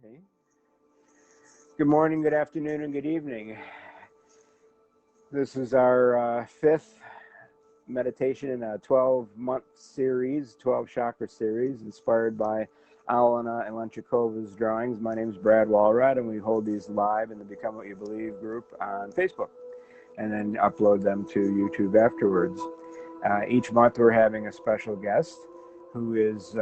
Okay. Good morning, good afternoon, and good evening. This is our fifth meditation in a 12-month series, 12 chakra series, inspired by Alena Ilenčíkova's drawings. My name is Brad Walrod, and we hold these live in the Become What You Believe group on Facebook, and then upload them to YouTube afterwards. Each month we're having a special guest who is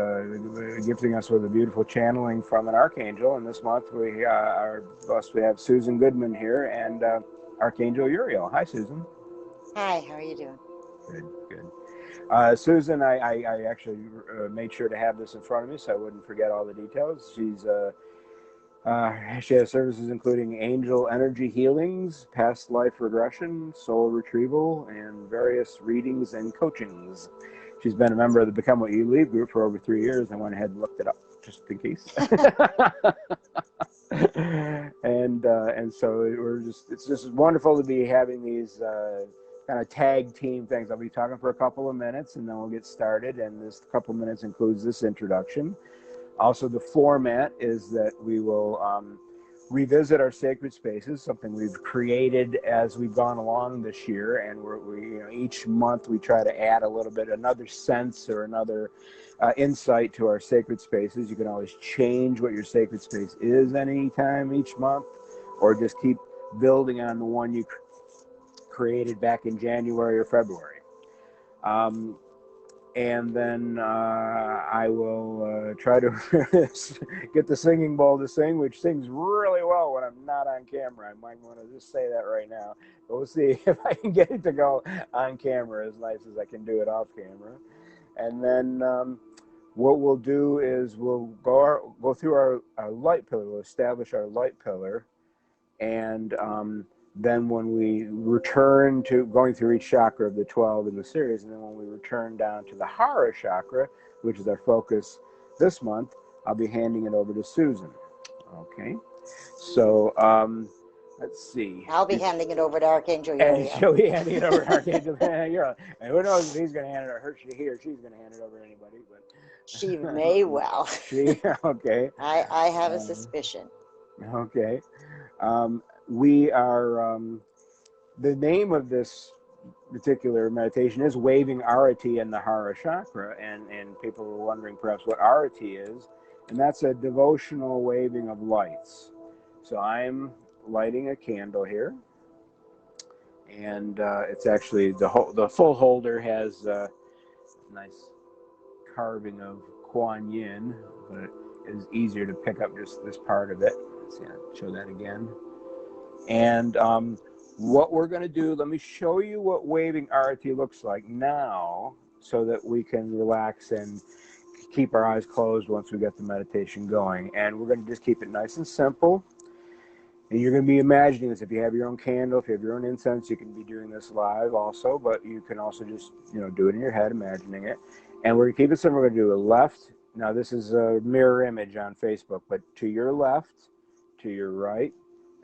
gifting us with a beautiful channeling from an archangel. And this month we have Susan Goodman here and Archangel Uriel. Hi, Susan. Hi, how are you doing? Good, good. Susan, I actually made sure to have this in front of me so I wouldn't forget all the details. She has services including angel energy healings, past life regression, soul retrieval, and various readings and coachings. She's been a member of the Become What You Believe group for over 3 years. I went ahead and looked it up just in case. and so it's just wonderful to be having these kind of tag team things. I'll be talking for a couple of minutes and then we'll get started. And this couple of minutes includes this introduction. Also, the format is that we will revisit our sacred spaces, something we've created as we've gone along this year, and each month we try to add a little bit, another sense or another insight to our sacred spaces. You can always change what your sacred space is anytime each month, or just keep building on the one you created back in January or February. And then I will try to get the singing bowl to sing, which sings really well when I'm not on camera. I might want to just say that right now. But we'll see if I can get it to go on camera as nice as I can do it off camera. And then what we'll do is we'll go through our light pillar. We'll establish our light pillar. And then when we return to going through each chakra of the 12 in the series, and then when we return down to the Hara Chakra, which is our focus this month, I'll be handing it over to Susan. Okay, so let's see. I'll be handing it over to Archangel Uriel. And she'll be handing it over to Archangel Uriel. And who knows if he's going to hand it over her, he or she's going to hand it over to anybody. But she may well. Okay. I have a suspicion. Okay. We are, the name of this particular meditation is Waving Arati in the Hara Chakra, and people were wondering perhaps what Arati is, and that's a devotional waving of lights. So I'm lighting a candle here, and it's actually, the full holder has a nice carving of Kuan Yin, but it is easier to pick up just this part of it. Let's see, I'll show that again. And what we're going to do, let me show you what waving Arati looks like now so that we can relax and keep our eyes closed once we get the meditation going. And we're going to just keep it nice and simple. And you're going to be imagining this. If you have your own candle, if you have your own incense, you can be doing this live also, but you can also just, do it in your head, imagining it. And we're going to keep it simple. We're going to do a left. Now, this is a mirror image on Facebook, but to your left, to your right,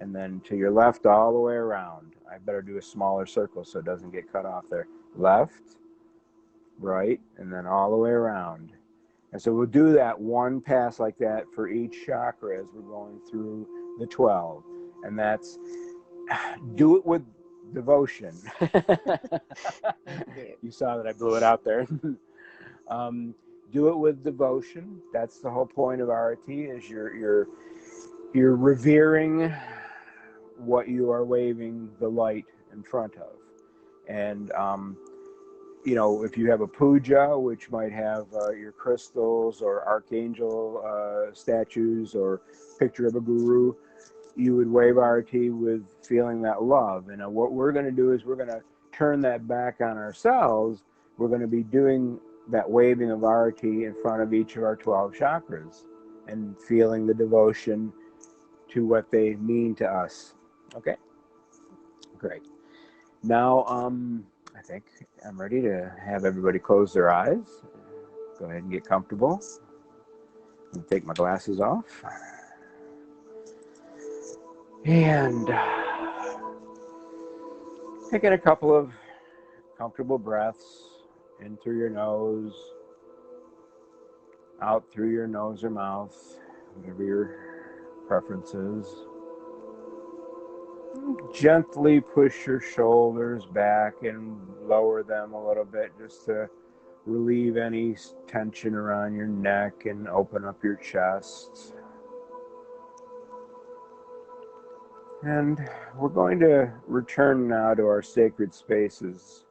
and then to your left all the way around. I better do a smaller circle so it doesn't get cut off there. Left, right, and then all the way around. And so we'll do that one pass like that for each chakra as we're going through the 12. And that's, do it with devotion. You saw that I blew it out there. Do it with devotion. That's the whole point of Arati, is you're revering what you are waving the light in front of. And if you have a puja, which might have your crystals or archangel statues or picture of a guru, you would wave Arati with feeling that love. And what we're going to do is we're going to turn that back on ourselves. We're going to be doing that waving of Arati in front of each of our 12 chakras and feeling the devotion to what they mean to us. Okay, great. Now, I think I'm ready to have everybody close their eyes. Go ahead and get comfortable. I'm going to take my glasses off. And taking a couple of comfortable breaths in through your nose, out through your nose or mouth, whatever you're preferences. Gently push your shoulders back and lower them a little bit just to relieve any tension around your neck and open up your chest. And we're going to return now to our sacred spaces.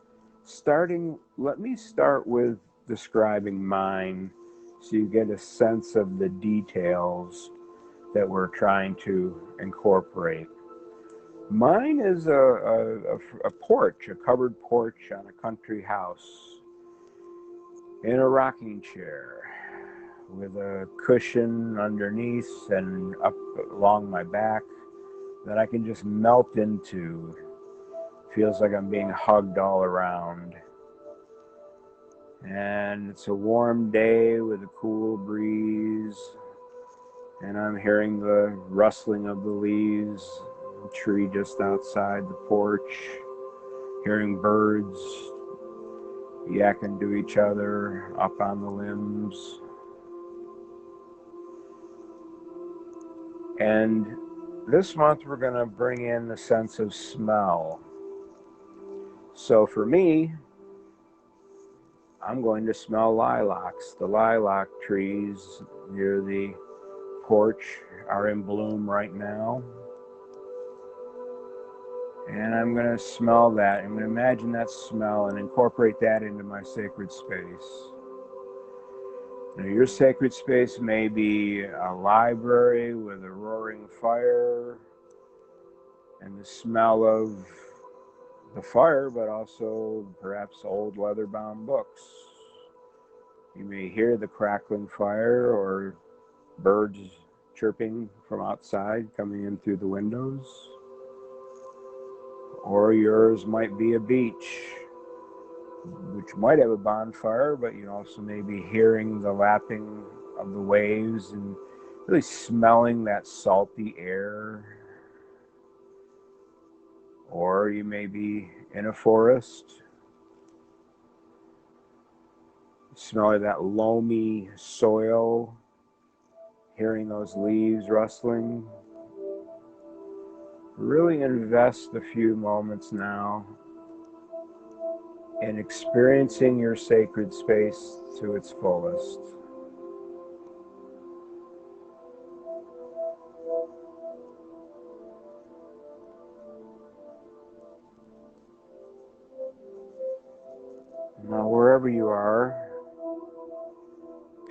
Let me start with describing mine so you get a sense of the details that we're trying to incorporate. Mine is a porch, a covered porch on a country house in a rocking chair with a cushion underneath and up along my back that I can just melt into. Feels like I'm being hugged all around. And it's a warm day with a cool breeze, and I'm hearing the rustling of the leaves, the tree just outside the porch, hearing birds yakking to each other up on the limbs. And this month we're going to bring in the sense of smell. So for me, I'm going to smell lilacs. The lilac trees near the porch are in bloom right now. And I'm going to smell that. I'm going to imagine that smell and incorporate that into my sacred space. Now, your sacred space may be a library with a roaring fire and the smell of the fire, but also perhaps old leather-bound books. You may hear the crackling fire or birds chirping from outside coming in through the windows. Or yours might be a beach, which might have a bonfire, but you also may be hearing the lapping of the waves and really smelling that salty air. Or you may be in a forest, smelling that loamy soil, hearing those leaves rustling. Really invest a few moments now in experiencing your sacred space to its fullest. Now, wherever you are,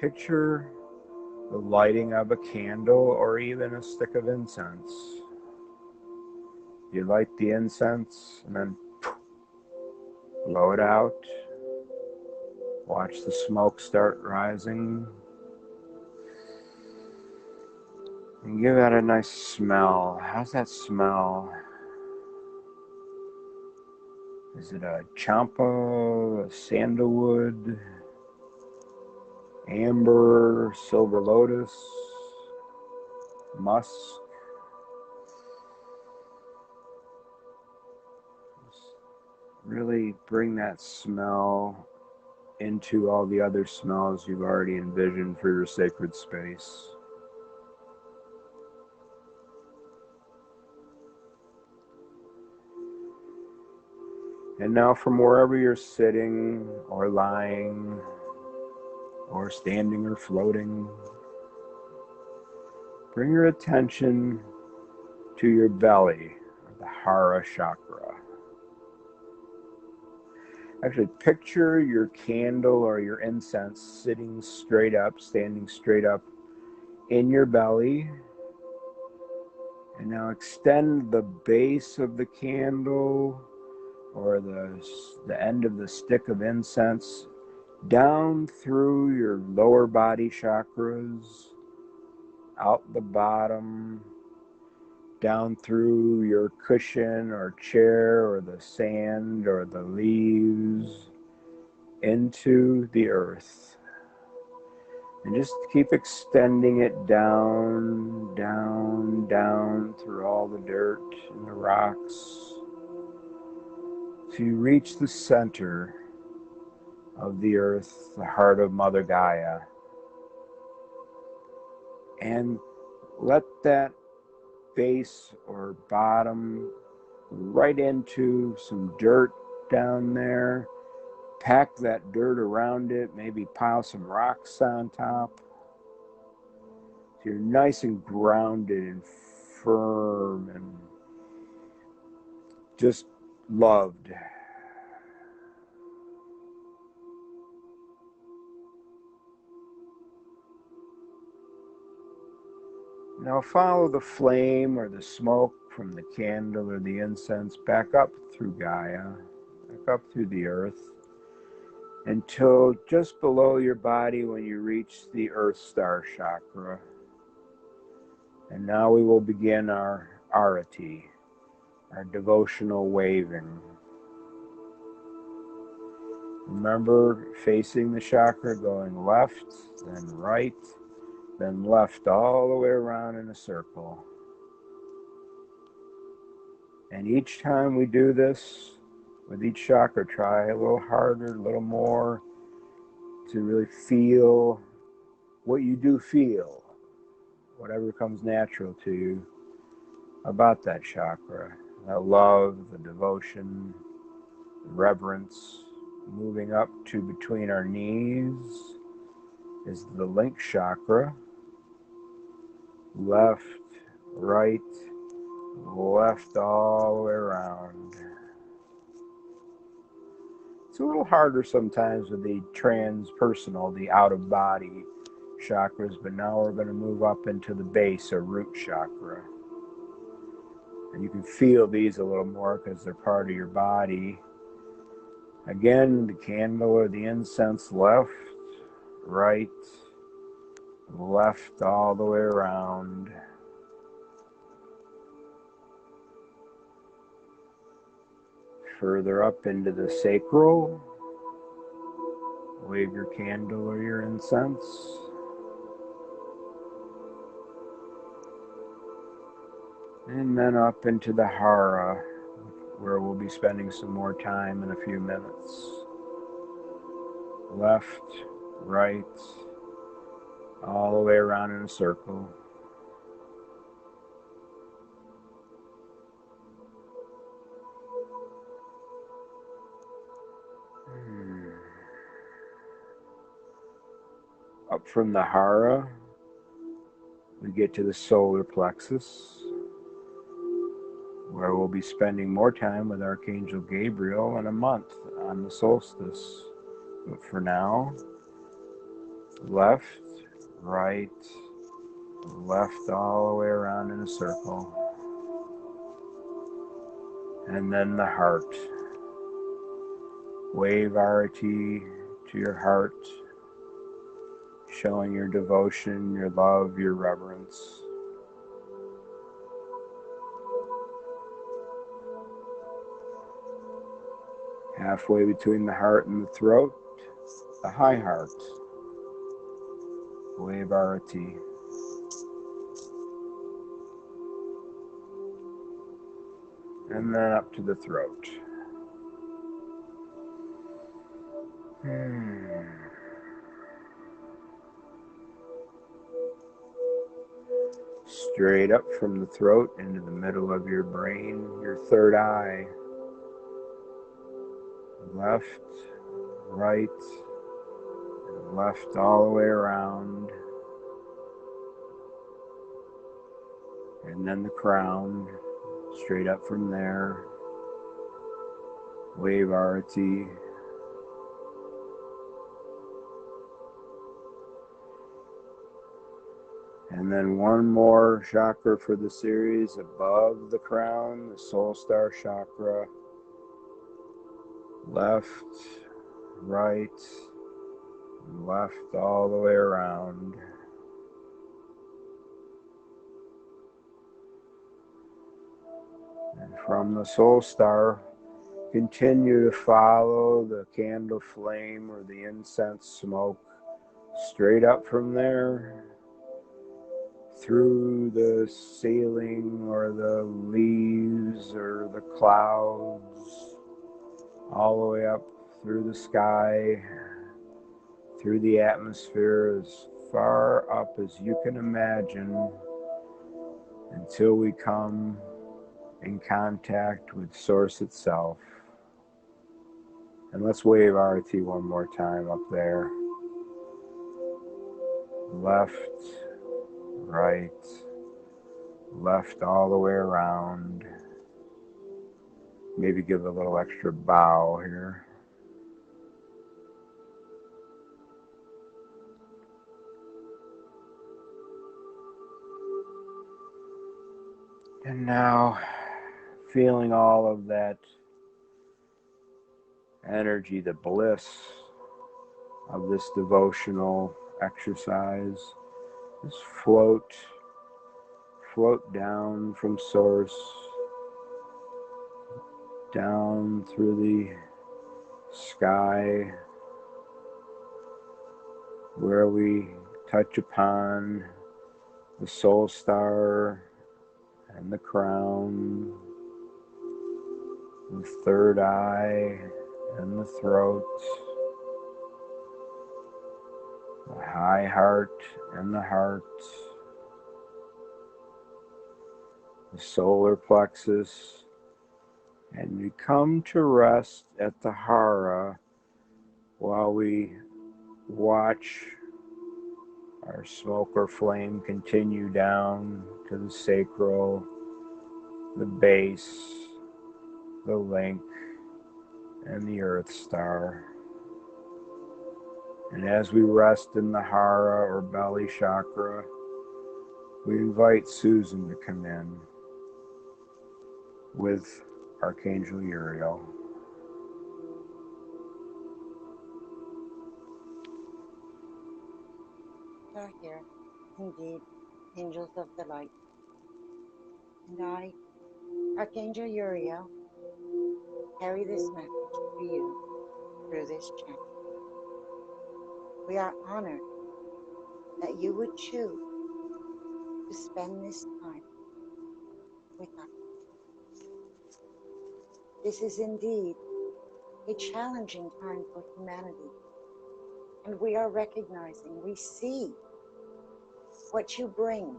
picture the lighting of a candle or even a stick of incense. You light the incense and then blow it out. Watch the smoke start rising. And give that a nice smell. How's that smell? Is it a champa, a sandalwood, amber, silver lotus, musk? Really bring that smell into all the other smells you've already envisioned for your sacred space. And now from wherever you're sitting or lying or standing or floating, bring your attention to your belly, the Hara Chakra. Actually, picture your candle or your incense sitting straight up, standing straight up in your belly. And now extend the base of the candle or the end of the stick of incense down through your lower body chakras, out the bottom, down through your cushion or chair or the sand or the leaves, into the earth. And just keep extending it down, down, down through all the dirt and the rocks till you reach the center of the earth, the heart of Mother Gaia. And let that base or bottom right into some dirt down there. Pack that dirt around it, maybe pile some rocks on top. So you're nice and grounded and firm and just loved. Now follow the flame or the smoke from the candle or the incense back up through Gaia, back up through the earth, until just below your body when you reach the Earth Star Chakra. And now we will begin our Arati, our devotional waving. Remember, facing the chakra, going left, then right, then left all the way around in a circle. And each time we do this, with each chakra, try a little harder, a little more, to really feel what you do feel, whatever comes natural to you about that chakra. That love, the devotion, the reverence. Moving up to between our knees is the link chakra. Left, right, left all the way around. It's a little harder sometimes with the transpersonal, the out-of-body chakras, but now we're going to move up into the base or root chakra. And you can feel these a little more because they're part of your body. Again, the candle or the incense, left, right, left all the way around. Further up into the sacral, wave your candle or your incense. And then up into the Hara, where we'll be spending some more time in a few minutes. Left, right, all the way around in a circle. Up from the Hara, we get to the solar plexus, where we'll be spending more time with Archangel Gabriel in a month on the solstice. But for now, left, right, left all the way around in a circle. And then the heart. Wave Arati to your heart, showing your devotion, your love, your reverence. Halfway between the heart and the throat, the high heart. Wave Arati. And then up to the throat. Straight up from the throat into the middle of your brain, your third eye. Left, right, and left all the way around. And then the crown, straight up from there. Wave Arati. And then one more chakra for the series above the crown, the Soul Star Chakra. Left, right, left all the way around. And from the Soul Star, continue to follow the candle flame or the incense smoke straight up from there, through the ceiling or the leaves or the clouds, all the way up through the sky, through the atmosphere, as far up as you can imagine, until we come in contact with Source itself. And let's wave Arati one more time up there. Left, right, left all the way around. Maybe give a little extra bow here. And now, feeling all of that energy, the bliss of this devotional exercise, just float down from Source, down through the sky, where we touch upon the soul star and the crown, the third eye and the throat, the high heart and the heart, the solar plexus, and we come to rest at the Hara while we watch our smoke or flame continue down to the sacral, the base, the link, and the earth star. And as we rest in the Hara or belly chakra, we invite Susan to come in with Archangel Uriel. Are here, indeed, angels of the light. And I, Archangel Uriel, carry this message to you through this chant. We are honored that you would choose to spend this time with us. This is indeed a challenging time for humanity, and we are recognizing, we see what you bring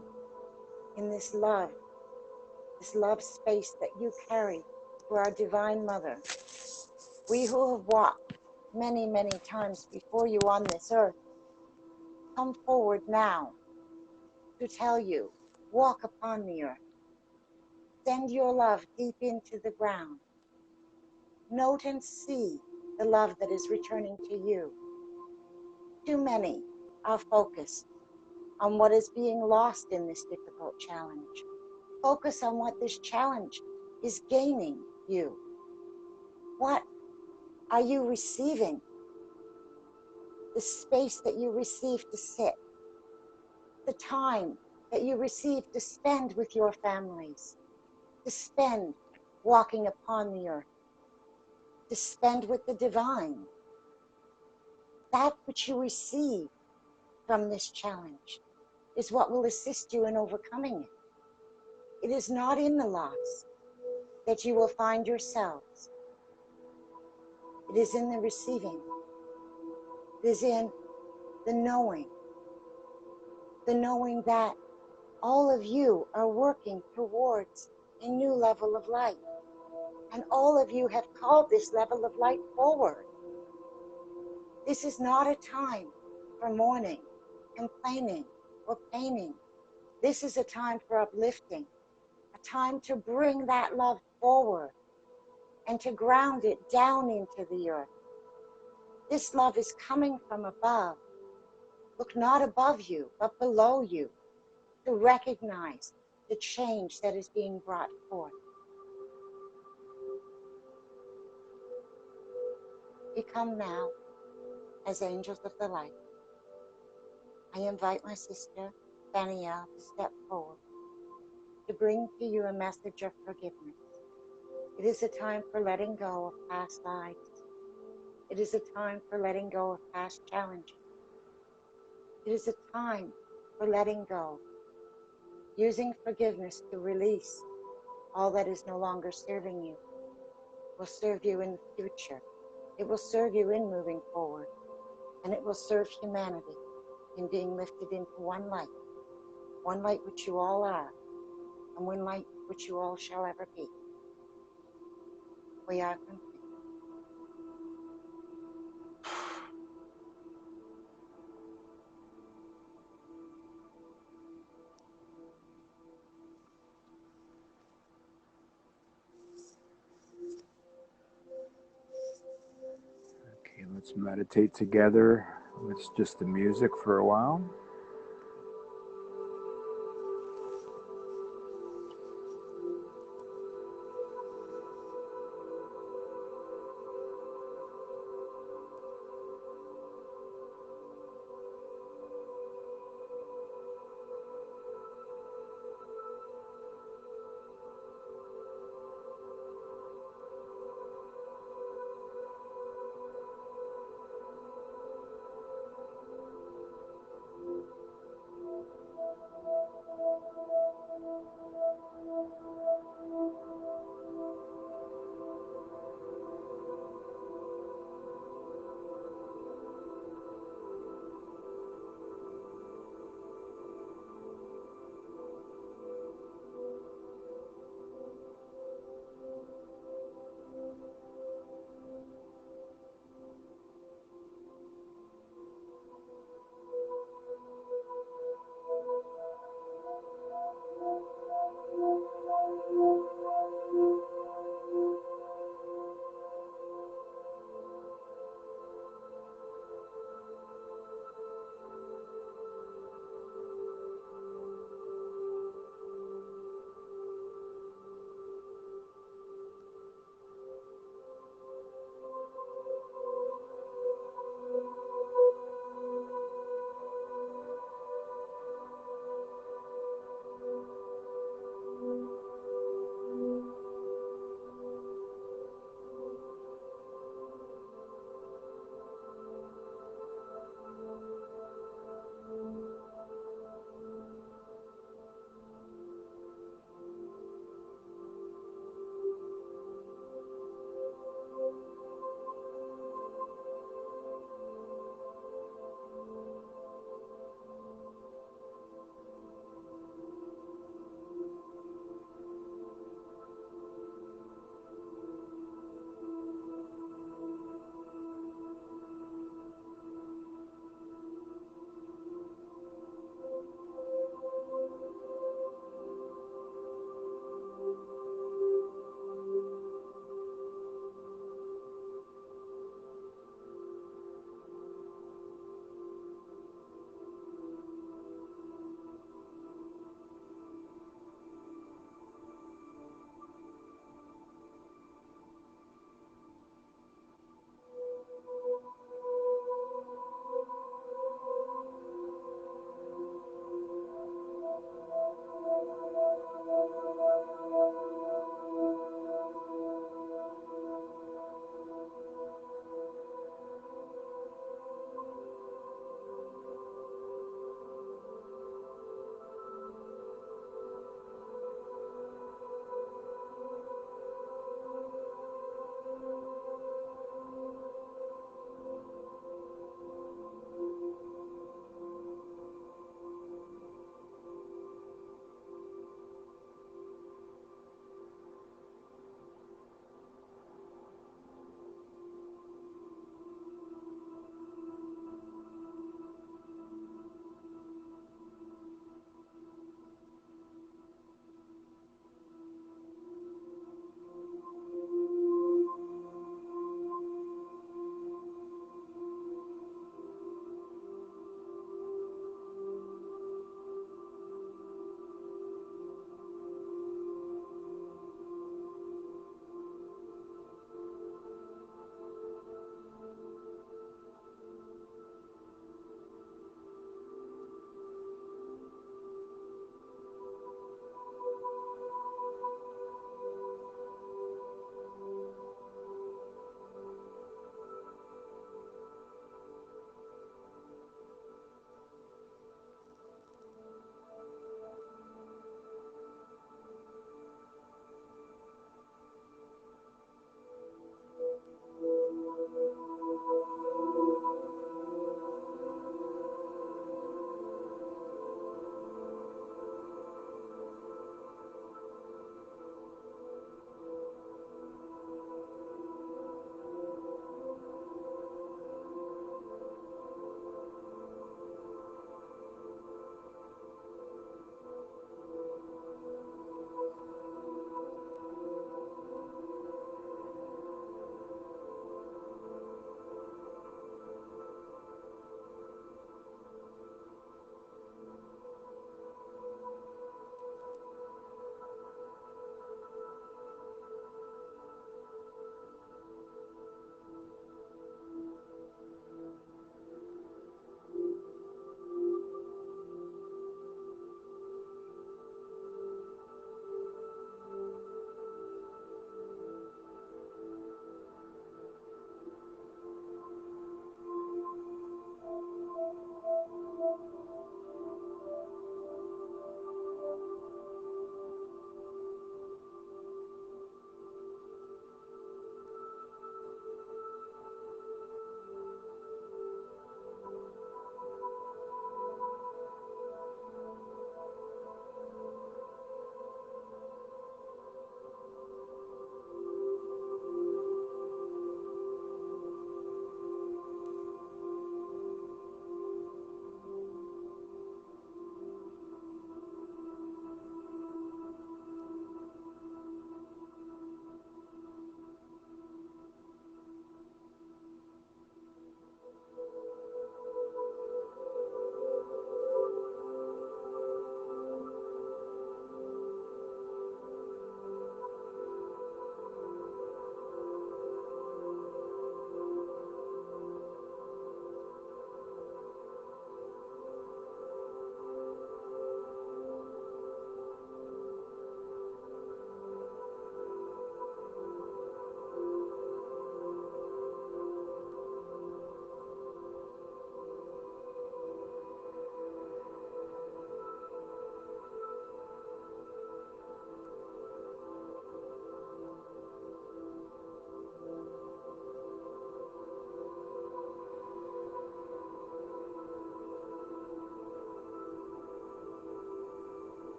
in this love space that you carry to our Divine Mother. We who have walked many, many times before you on this earth, come forward now to tell you, walk upon the earth. Send your love deep into the ground. Note and see the love that is returning to you. Too many are focused on what is being lost in this difficult challenge. Focus on what this challenge is gaining you. What are you receiving? The space that you receive to sit, the time that you receive to spend with your families, to spend walking upon the earth, to spend with the divine. That which you receive from this challenge is what will assist you in overcoming it. It is not in the loss that you will find yourselves. It is in the receiving. It is in the knowing that all of you are working towards a new level of light. And all of you have called this level of light forward. This is not a time for mourning, complaining, or painting. This is a time for uplifting, a time to bring that love forward and to ground it down into the earth. This love is coming from above. Look not above you, but below you, to recognize the change that is being brought forth. We come now as angels of the light. I invite my sister, Phanuel, to step forward to bring to you a message of forgiveness. It is a time for letting go of past lives. It is a time for letting go of past challenges. It is a time for letting go, using forgiveness to release all that is no longer serving you. It will serve you in the future. It will serve you in moving forward. And it will serve humanity in being lifted into one light which you all are, and one light which you all shall ever be. We are complete. Okay, let's meditate together with just the music for a while.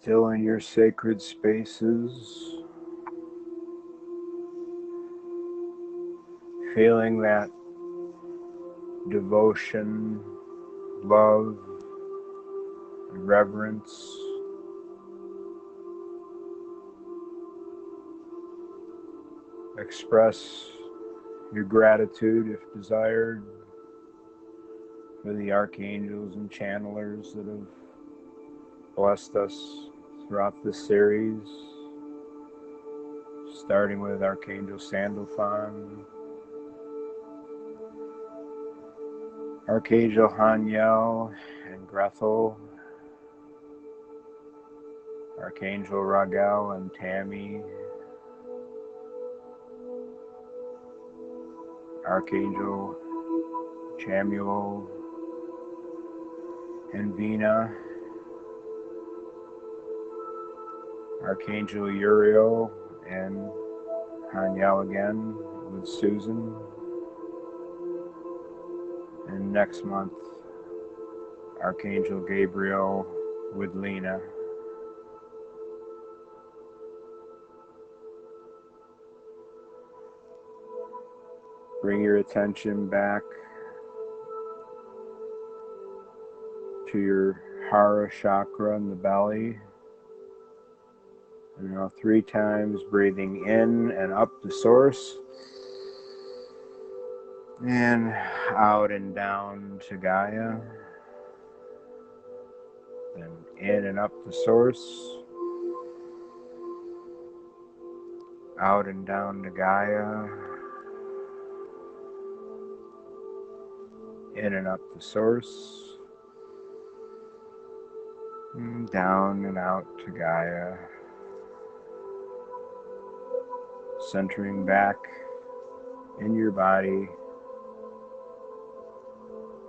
Still in your sacred spaces, feeling that devotion, love, and reverence. Express your gratitude, if desired, for the archangels and channelers that have blessed us throughout this series, starting with Archangel Sandalphon, Archangel Haniel and Grethel, Archangel Raguel and Tammy, Archangel Chamuel and Vina, Archangel Uriel and Haniel again with Susan, and next month Archangel Gabriel with Lena. Bring your attention back to your Hara Chakra in the belly. And now 3 times, breathing in and up the source, and out and down to Gaia, then in and up the source, out and down to Gaia, in and up the source, and down and out to Gaia, centering back in your body,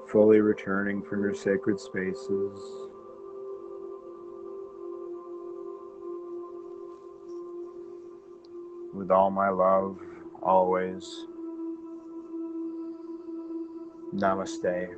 fully returning from your sacred spaces. With all my love, always. Namaste.